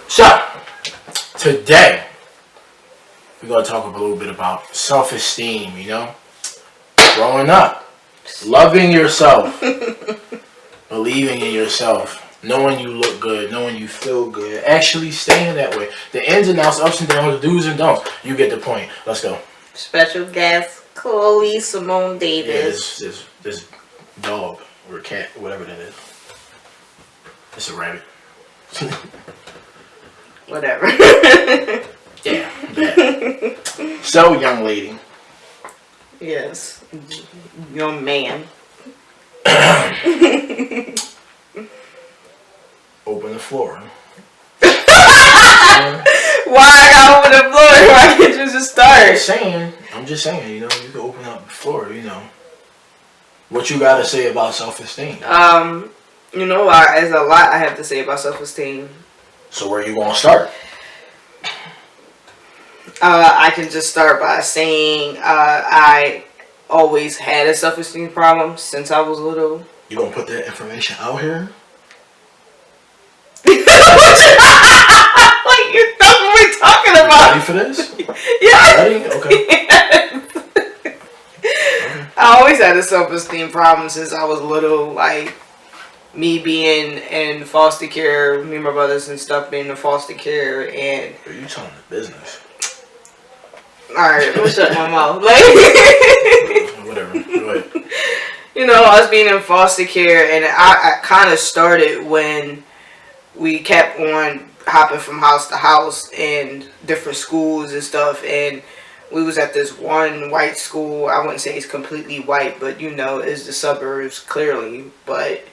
So, today, we're going to talk a little bit about self-esteem, growing up, loving yourself, believing in yourself, knowing you look good, knowing you feel good, actually staying that way. The ins and outs, ups and downs, the do's and don'ts. You get the point. Let's go. Special guest, Chloe Simone Davis. Yeah, this dog or cat, whatever that is. It's a rabbit. Whatever. Yeah, that. So, young lady. Yes. Young man. Open the floor. Why I gotta open the floor? Why can't you just start? I'm just saying, you can open up the floor, What you gotta say about self-esteem? There's a lot I have to say about self-esteem. So where you gonna start? I can just start by saying I always had a self-esteem problem since I was little. You gonna put that information out here? Like, you know what we're talking about? Ready for this? Yeah. Ready? Okay. I always had a self-esteem problem since I was little. Like, me being in foster care, me and my brothers and stuff being in foster care, and... Are you telling the business? Alright, I'm gonna shut my mouth. Like... Whatever. Go ahead. Us being in foster care, and I kind of started when we kept on hopping from house to house in different schools and stuff, and we was at this one white school. I wouldn't say it's completely white, but it's the suburbs clearly. But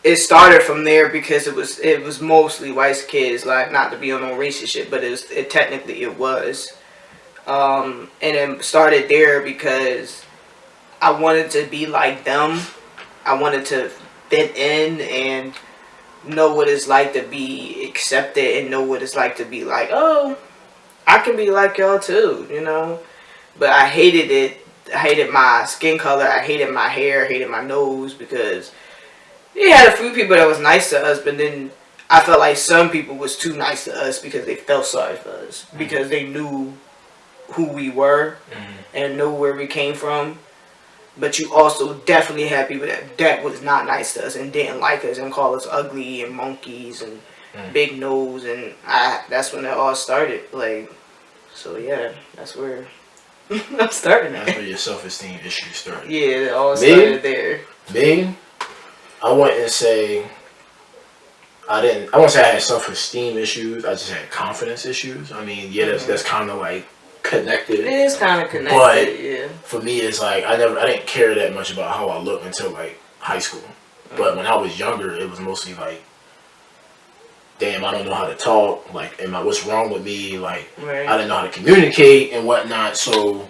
it started from there because it was mostly white kids. Like, not to be on no racist shit, but it technically was. And it started there because I wanted to be like them. I wanted to fit in and know what it's like to be accepted and know what it's like to be like, oh, I can be like y'all too, But I hated it. I hated my skin color. I hated my hair. I hated my nose because we had a few people that was nice to us, but then I felt like some people was too nice to us because they felt sorry for us because they knew who we were and knew where we came from. But you also definitely had people that was not nice to us and didn't like us and call us ugly and monkeys and big nose, and that's when it all started. Like, so yeah, that's where I'm starting at. That's where your self-esteem issues started. Yeah, it all started there. Me, I wouldn't say I won't say I had self-esteem issues. I just had confidence issues. I mean, yeah, that's kind of like connected. It is kind of connected, but yeah. For me, it's like I didn't care that much about how I look until like high school. But when I was younger, it was mostly like, damn, I don't know how to talk. Like, what's wrong with me? Like, Right. I didn't know how to communicate and whatnot. So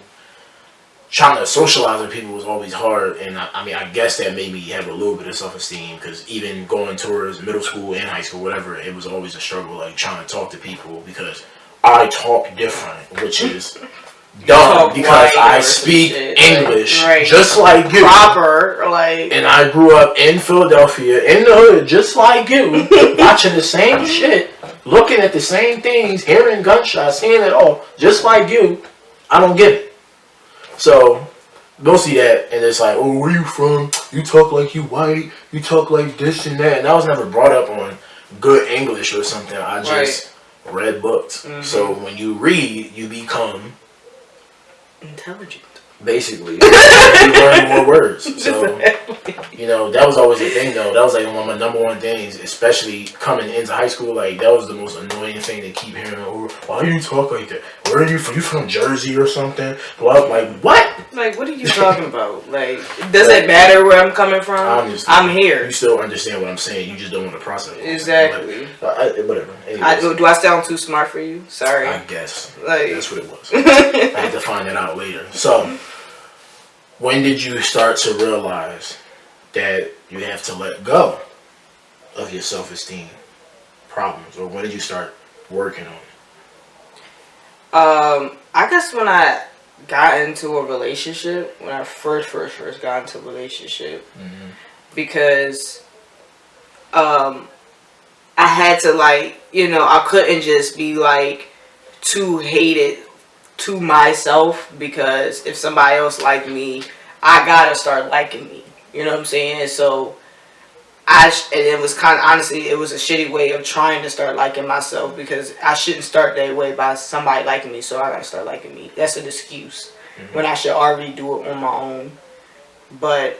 trying to socialize with people was always hard. And I guess that made me have a little bit of self-esteem, because even going towards middle school and high school, whatever, it was always a struggle, like trying to talk to people, because I talk different, which is dumb because I speak English just like you. Proper, like. And I grew up in Philadelphia, in the hood, just like you, watching the same shit, looking at the same things, hearing gunshots, hearing it all, just like you. I don't get it. So, mostly that, and it's like, oh, where you from? You talk like you white, you talk like this and that. And I was never brought up on good English or something. I just read books. So when you read, you become intelligent. Basically. You learn more words. So, that was always a thing, though. That was like one of my number one things, especially coming into high school. Like, that was the most annoying thing to keep hearing. Oh, why do you talk like that? Where are you from? You from Jersey or something? Well, like, what? Like, what are you talking about? Like, does it matter where I'm coming from? I'm here. You still understand what I'm saying. You just don't want to process it. Exactly. Whatever. Do I sound too smart for you? Sorry. I guess. Like, that's what it was. I had to find it out later. So, when did you start to realize that you have to let go of your self-esteem problems? Or when did you start working on it? I guess when I got into a relationship, when I first got into a relationship, because I had to like, I couldn't just be like too hated to myself, because if somebody else liked me, I gotta start liking me. You know what I'm saying? So and it was kind of, honestly, it was a shitty way of trying to start liking myself, because I shouldn't start that way by somebody liking me, so I gotta start liking me. That's an excuse when I should already do it on my own. But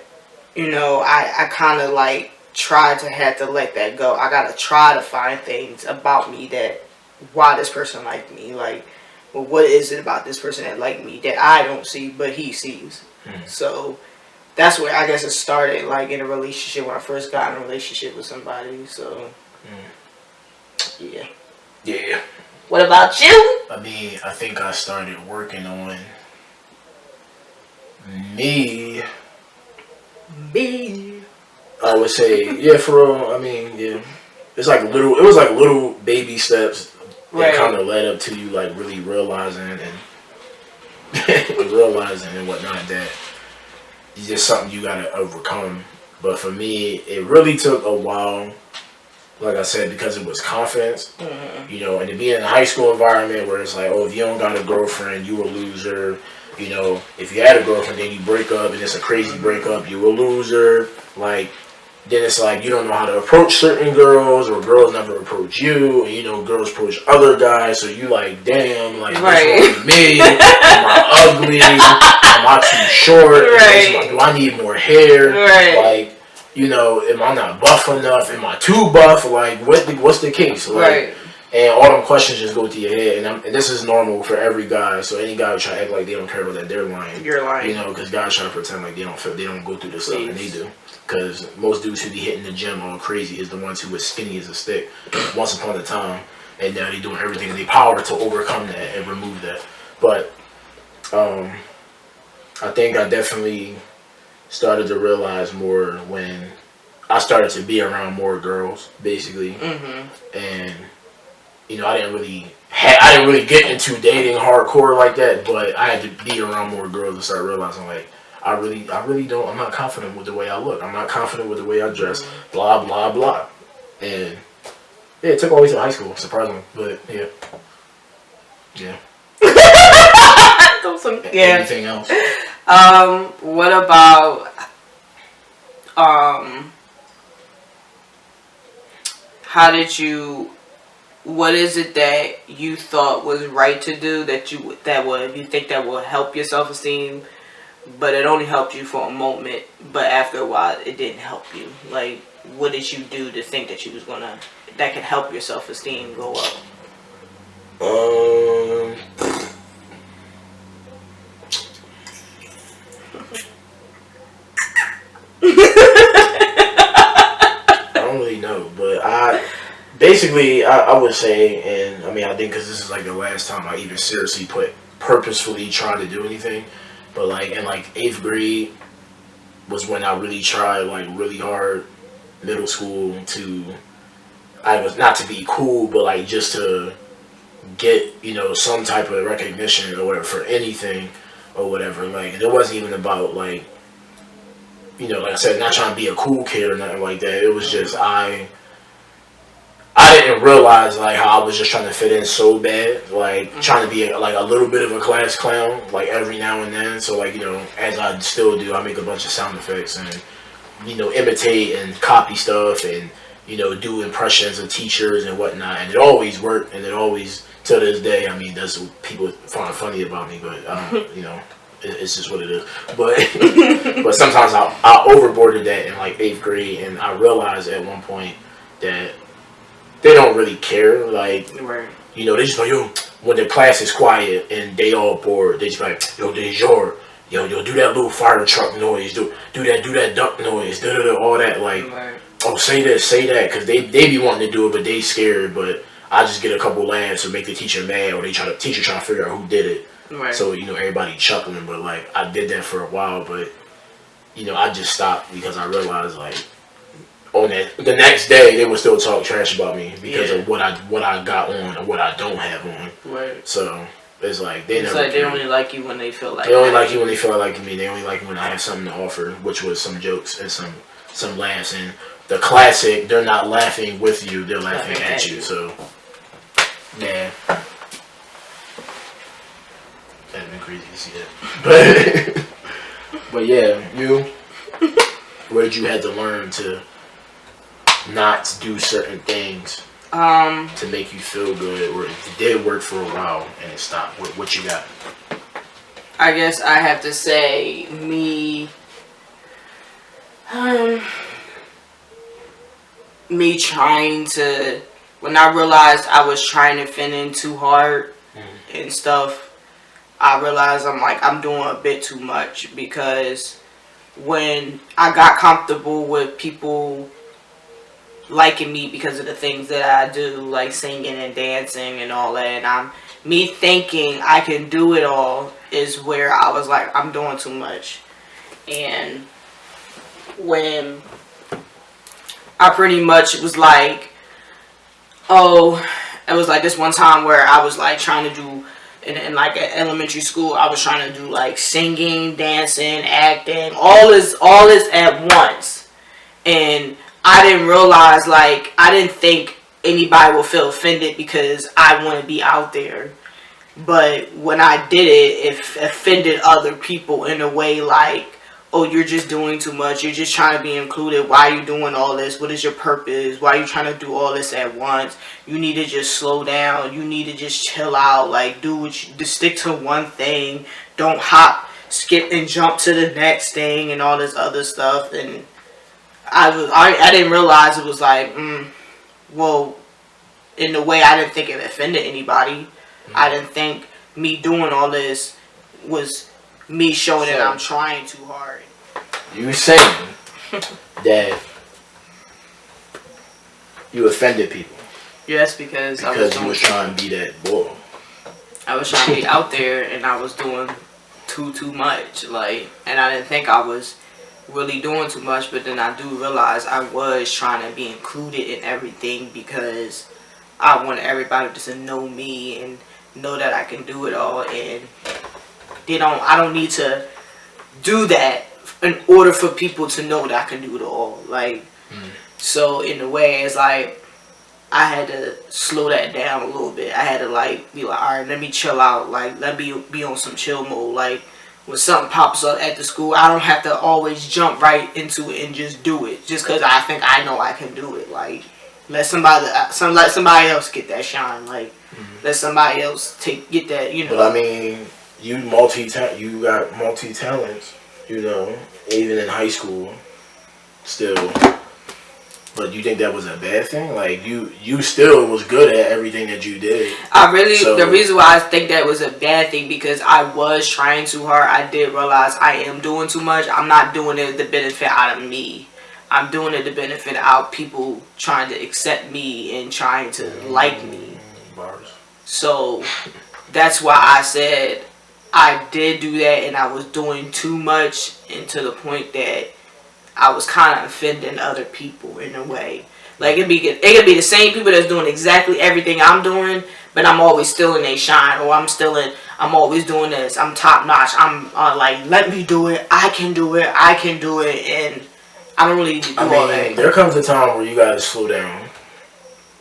I kind of like tried to have to let that go. I gotta try to find things about me that why this person liked me. Like, well, what is it about this person that liked me that I don't see but he sees? So that's where I guess it started, like in a relationship, when I first got in a relationship with somebody. So yeah. Yeah. What about you? I mean, I think I started working on me. I would say, yeah, for real. I mean, yeah. It was like little baby steps that kind of led up to you like really realizing and whatnot that it's just something you gotta overcome. But for me, it really took a while. Like I said, because it was confidence, and to be in a high school environment where it's like, oh, if you don't got a girlfriend, you a loser. If you had a girlfriend, then you break up, and it's a crazy breakup, you a loser. Like, then it's like you don't know how to approach certain girls, or girls never approach you, and girls approach other guys, so you like, damn, like, what's wrong with me? Am I ugly? Am I too short? Do I need more hair? Like, am I not buff enough? Am I too buff? Like, what's the case? Like, and all them questions just go through your head, and this is normal for every guy. So any guy who try to act like they don't care about that, they're lying. You're lying. Because guys try to pretend like they don't go through this stuff, and they do. Because most dudes who be hitting the gym all crazy is the ones who was skinny as a stick once upon a time, and now they doing everything in their power to overcome that and remove that. But I think I definitely started to realize more when I started to be around more girls, basically, and I didn't really get into dating hardcore like that, but I had to be around more girls to start realizing, like, I really don't, I'm not confident with the way I look. I'm not confident with the way I dress, blah, blah, blah. And yeah, it took all the way to high school, surprisingly, but yeah. Yeah. Anything else? What about, what is it that you thought was right to do you think that will help your self-esteem, but it only helped you for a moment, but after a while it didn't help you? Like, what did you do to think that that could help your self-esteem go up? I don't really know, but I would say, and I mean, I think because this is like the last time I even seriously purposefully tried to do anything, but like in like 8th grade was when I really tried like really hard. Middle school I was not to be cool, but like just to get some type of recognition or whatever for anything or whatever. Like, it wasn't even about like like I said, not trying to be a cool kid or nothing like that. It was just I didn't realize like how I was just trying to fit in so bad, like trying to be like a little bit of a class clown, like every now and then. So like as I still do, I make a bunch of sound effects and imitate and copy stuff and do impressions of teachers and whatnot, and it always worked, and it always, to this day, I mean, that's what people find funny about me, but it's just what it is. But sometimes I overboarded that in like 8th grade, and I realized at one point that they don't really care. Like, they just like, yo, when the class is quiet and they all bored, they just like, yo, Dejour, yo, do that little fire truck noise, do that duck noise, all that, like, oh, say this, say that, because they be wanting to do it, but they scared, but I just get a couple laughs or make the teacher mad, or teacher trying to figure out who did it. So, everybody chuckling, but like, I did that for a while, but, I just stopped because I realized, like, on the next day, they would still talk trash about me because of what I got on or what I don't have on. So it's like they only like you when they feel like. They only like you when they feel like me. They only like you when I have something to offer, which was some jokes and some laughs and the classic, they're not laughing with you, they're laughing at you. So, yeah. That'd been crazy to see that. But yeah, where did you had to learn to not do certain things to make you feel good, or it did work for a while and it stopped? What you got? I guess I have to say me trying to, when I realized I was trying to fit in too hard and stuff, I realized I'm doing a bit too much, because when I got comfortable with people liking me because of the things that I do, like singing and dancing and all that, and me thinking I can do it all, is where I was like, I'm doing too much. And when I pretty much was like, it was like this one time where I was like trying to do, in like at elementary school, I was trying to do like singing, dancing, acting, all this at once. And I didn't realize, like, I didn't think anybody would feel offended because I want to be out there. But when I did it, it offended other people in a way like, oh, you're just doing too much. You're just trying to be included. Why are you doing all this? What is your purpose? Why are you trying to do all this at once? You need to just slow down. You need to just chill out. Like, just stick to one thing. Don't hop, skip, and jump to the next thing and all this other stuff. And I didn't realize it was like, well, in the way I didn't think it offended anybody. I didn't think me doing all this was me showing that I'm trying too hard. You saying that you offended people? Yes, because you was trying to be that boy. I was trying to be out there, and I was doing too much. Like, and I didn't think I was really doing too much, but then I do realize I was trying to be included in everything, because I wanted everybody to know me and know that I can do it all, and I don't need to do that in order for people to know that I can do it all. Like, so in a way, it's like I had to slow that down a little bit. I had to like be like, all right, let me chill out. Like, let me be on some chill mode. Like, when something pops up at the school, I don't have to always jump right into it and just do it just because I think I know I can do it. Like, let somebody else get that shine. Like, let somebody else get that. You know. But I mean, you got multi talents. You know, even in high school, still. But you think that was a bad thing? Like, you still was good at everything that you did. The reason why I think that was a bad thing, because I was trying too hard. I did realize I am doing too much. I'm not doing it to benefit out of me. I'm doing it to benefit out people trying to accept me and trying to like me. Bars. So that's why I said I did do that, and I was doing too much, and to the point that I was kind of offending other people in a way. Like, it could be the same people that's doing exactly everything I'm doing, but I'm always still in a shine, or I'm always doing this. I'm top notch. I'm like, let me do it. I can do it. And I don't really do all that. There comes a time where you gotta slow down.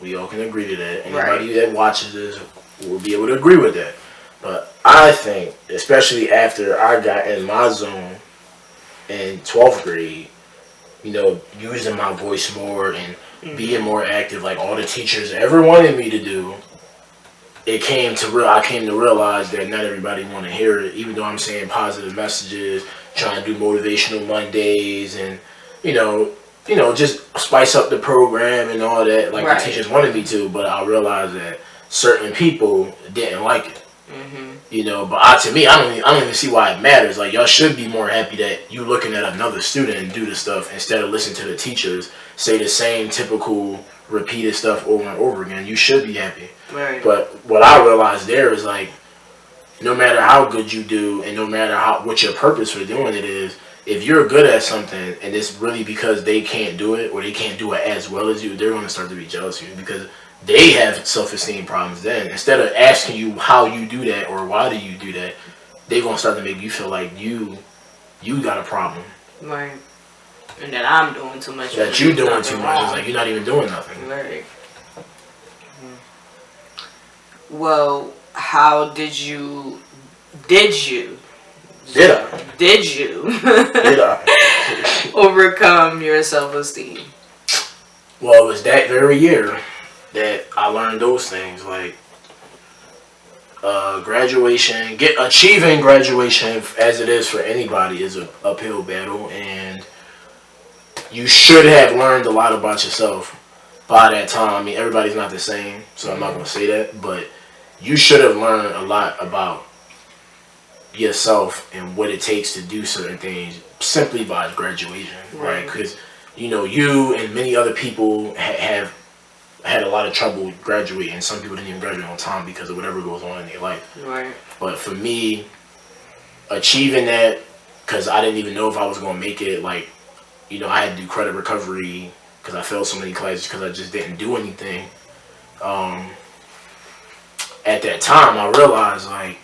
We all can agree to that. Anybody that watches this will be able to agree with that. But I think, especially after I got in my zone in 12th grade, you know, using my voice more and being more active, like all the teachers ever wanted me to do, I came to realize that not everybody want to hear it, even though I'm saying positive messages, trying to do motivational Mondays, and you know, just spice up the program and all that, like the teachers wanted me to. But I realized that certain people didn't like it. You know, but to me, I don't even see why it matters. Like, y'all should be more happy that you looking at another student and do the stuff instead of listening to the teachers say the same typical repeated stuff over and over again. You should be happy. Right. But what I realized there is, like, no matter how good you do and no matter what your purpose for doing it is, if you're good at something and it's really because they can't do it or they can't do it as well as you, they're going to start to be jealous of you, because they have self-esteem problems then. Instead of asking you how you do that or why do you do that, they're going to start to make you feel like you got a problem. Right. And that I'm doing too much. That you doing too much. It's like you're not even doing nothing. Right. Well, how did you? Did I? Overcome your self-esteem? Well, it was that very year that I learned those things, like graduation, achieving graduation as it is for anybody is an uphill battle, and you should have learned a lot about yourself by that time. I mean, everybody's not the same, so I'm not going to say that, but you should have learned a lot about yourself and what it takes to do certain things simply by graduation, right? Because you and many other people have had a lot of trouble graduating. Some people didn't even graduate on time because of whatever goes on in their life. Right. But for me, achieving that, because I didn't even know if I was going to make it, like, I had to do credit recovery because I failed so many classes because I just didn't do anything. At that time, I realized, like,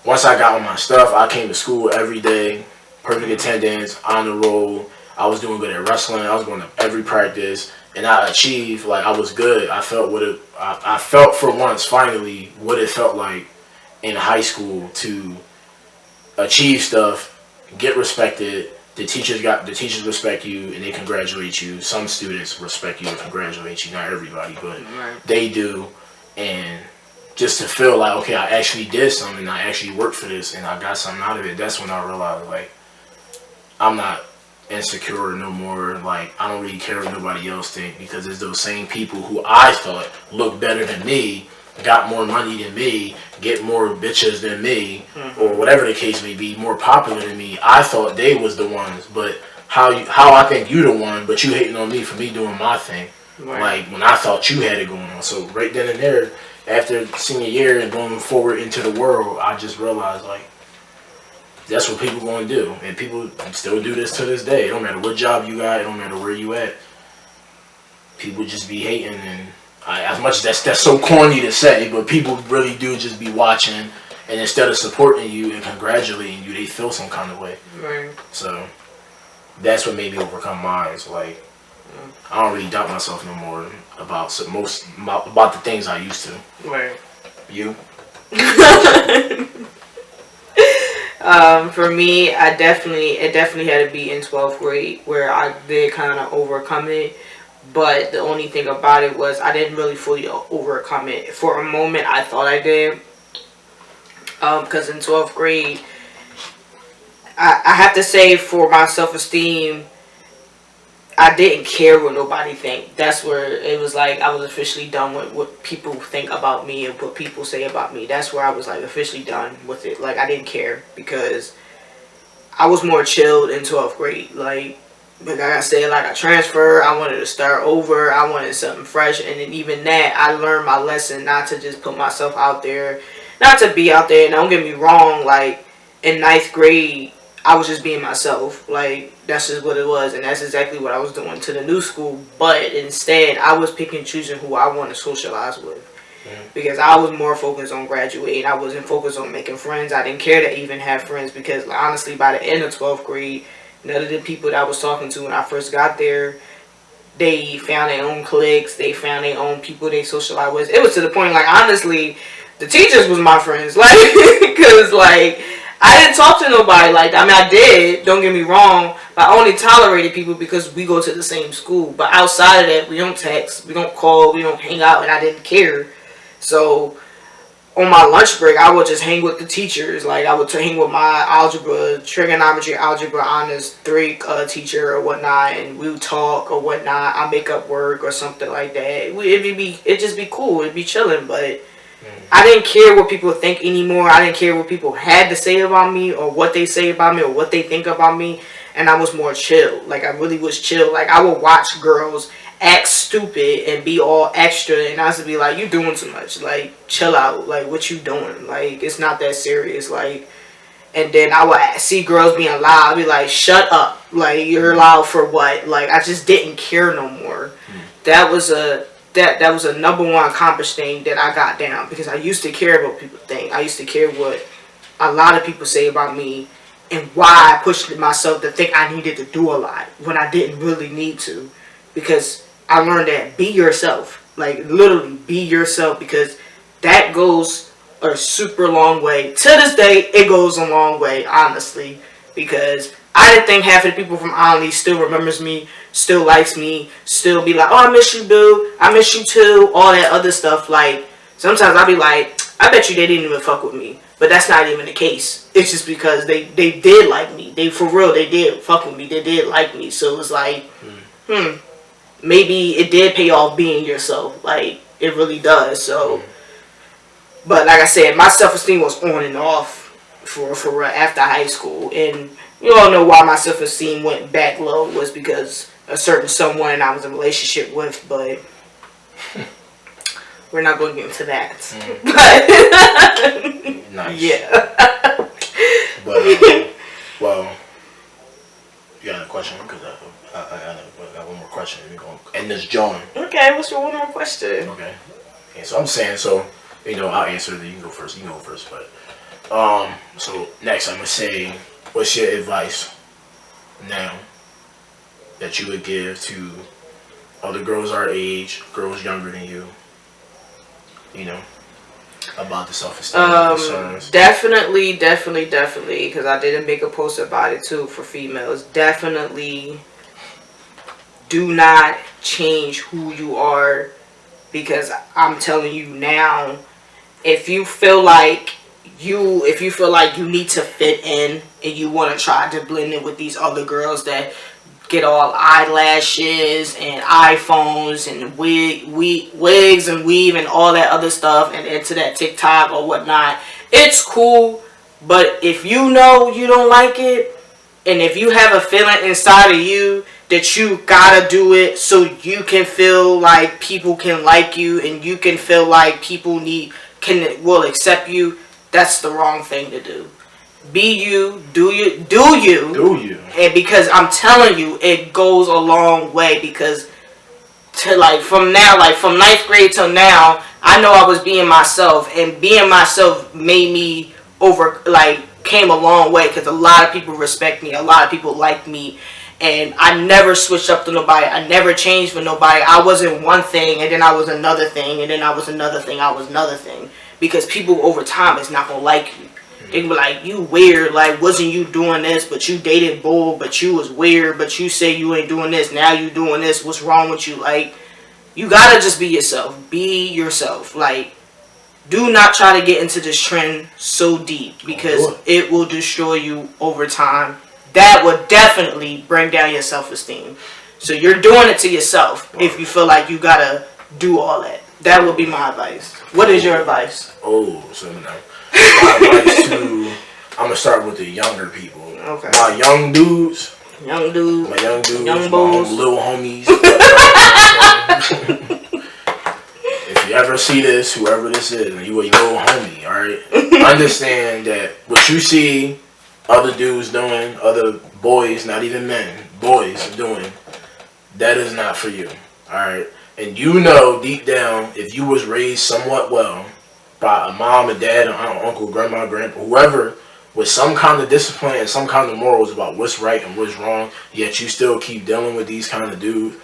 once I got on my stuff, I came to school every day, perfect attendance, on the roll. I was doing good at wrestling. I was going to every practice, and I achieved. Like, I was good. I felt for once finally what it felt like in high school to achieve stuff, get respected. The teachers respect you and they congratulate you. Some students respect you and congratulate you. Not everybody, but they do. And just to feel like, okay, I actually did something, I actually worked for this, and I got something out of it. That's when I realized, like, I'm not insecure no more. Like, I don't really care what nobody else think, because it's those same people who I thought looked better than me, got more money than me, get more bitches than me, or whatever the case may be, more popular than me. I thought they was the ones, but how I think you the one, but you hating on me for me doing my thing. Like, when I thought you had it going on. So right then and there, after senior year and going forward into the world, I just realized, like, that's what people going to do. And people still do this to this day. It don't matter what job you got. It don't matter where you at. People just be hating. And as much as that's so corny to say, but people really do just be watching. And instead of supporting you and congratulating you, they feel some kind of way. Right. So that's what made me overcome mine. It's like, I don't really doubt myself no more about the things I used to. Right. You? For me, it definitely had to be in 12th grade where I did kind of overcome it. But the only thing about it was I didn't really fully overcome it. For a moment, I thought I did. Because in 12th grade, I have to say, for my self-esteem, I didn't care what nobody think. That's where it was like I was officially done with what people think about me and what people say about me. That's where I was like officially done with it. Like, I didn't care because I was more chilled in 12th grade. Like I said, like, I transferred. I wanted to start over. I wanted something fresh. And then even that, I learned my lesson not to just put myself out there. Not to be out there. And don't get me wrong, like, in 9th grade, I was just being myself. Like, that's just what it was. And that's exactly what I was doing to the new school. But instead, I was picking and choosing who I want to socialize with. Because I was more focused on graduating. I wasn't focused on making friends. I didn't care to even have friends. Because, like, honestly, by the end of 12th grade, none of the people that I was talking to when I first got there, they found their own cliques. They found their own people they socialized with. It was to the point, like, honestly, the teachers was my friends. Like, because, like, I didn't talk to nobody like that. I mean, I did, don't get me wrong, but I only tolerated people because we go to the same school. But outside of that, we don't text, we don't call, we don't hang out, and I didn't care. So, on my lunch break, I would just hang with the teachers. Like, I would hang with my trigonometry, algebra, honors 3 teacher or whatnot, and we would talk or whatnot. I make up work or something like that. It'd just be cool. It'd be chilling, but I didn't care what people think anymore. I didn't care what people had to say about me or what they say about me or what they think about me. And I was more chill. Like, I really was chill. Like, I would watch girls act stupid and be all extra. And I used to be like, you doing too much. Like, chill out. Like, what you doing? Like, it's not that serious. Like, and then I would see girls being loud. I'd be like, shut up. Like, you're loud for what? Like, I just didn't care no more. That was a number one accomplished thing that I got down, because I used to care about what people think. I used to care what a lot of people say about me, and why I pushed myself to think I needed to do a lot when I didn't really need to. Because I learned that be yourself. Like, literally, be yourself, because that goes a super long way. To this day, it goes a long way, honestly. Because I didn't think half of the people from Ollie still remembers me, still likes me, still be like, oh, I miss you, boo. I miss you, too. All that other stuff. Like, sometimes I be like, I bet you they didn't even fuck with me. But that's not even the case. It's just because they did like me. They, for real, they did fuck with me. They did like me. So it was like, maybe it did pay off being yourself. Like, it really does. So, but like I said, my self-esteem was on and off for after high school. And you all know why my self-esteem went back low was because a certain someone I was in a relationship with, but we're not going to get into that. But, nice. Yeah. But, well, you got a question? Because I got one more question. We're going to end this joint. Okay, what's your one more question? Okay. And so I'm saying, I'll answer it. You can go first. But, so next I'm going to say, what's your advice now that you would give to other girls our age, girls younger than you, about the self-esteem concerns? Definitely, because I didn't make a post about it too for females. Definitely do not change who you are, because I'm telling you now, if you feel like you need to fit in and you want to try to blend in with these other girls that get all eyelashes and iPhones and wigs and weave and all that other stuff and into that TikTok or whatnot, it's cool. But if you know you don't like it, and if you have a feeling inside of you that you gotta do it so you can feel like people can like you and you can feel like people will accept you, that's the wrong thing to do. Be you, do you. And because I'm telling you, it goes a long way, because from 9th grade till now, I know I was being myself, and being myself made me came a long way, because a lot of people respect me, a lot of people like me, and I never switched up to nobody, I never changed for nobody. I wasn't one thing, and then I was another thing, and then I was another thing, I was another thing, because people over time is not gonna like you. They can be like, you weird, like, wasn't you doing this, but you dated Bull, but you was weird, but you say you ain't doing this, now you doing this, what's wrong with you? Like, you gotta just be yourself. Be yourself. Like, do not try to get into this trend so deep, because it will destroy you over time. That would definitely bring down your self-esteem. So you're doing it to yourself if you feel like you gotta do all that. That would be my advice. What is your advice? So now, my advice I'm gonna start with the younger people. Okay. My young dudes, young my little homies. If you ever see this, whoever this is, and you a little homie, alright? Understand that what you see other dudes doing, other boys, not even men, boys doing, that is not for you, alright? And you know deep down, if you was raised somewhat well by a mom, a dad, an aunt, uncle, grandma, grandpa, whoever, with some kind of discipline and some kind of morals about what's right and what's wrong, yet you still keep dealing with these kind of dudes,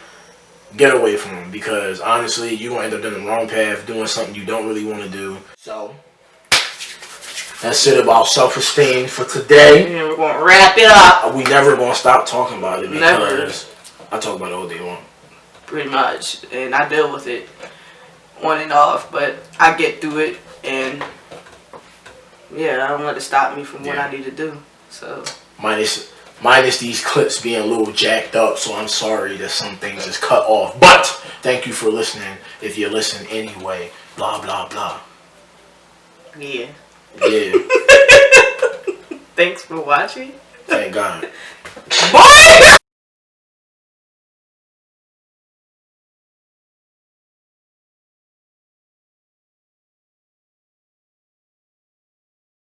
get away from them, because honestly, you're going to end up down the wrong path, doing something you don't really want to do. So, that's it about self-esteem for today. And we're going to wrap it up. We never going to stop talking about it, because I talk about it all day long. Pretty much. And I deal with it on and off, but I get through it, and yeah, I don't let it stop me from what I need to do. So minus these clips being a little jacked up, so I'm sorry that some things is cut off. But thank you for listening. If you listen anyway, blah blah blah. Yeah. Yeah. Thanks for watching. Thank God. Bye.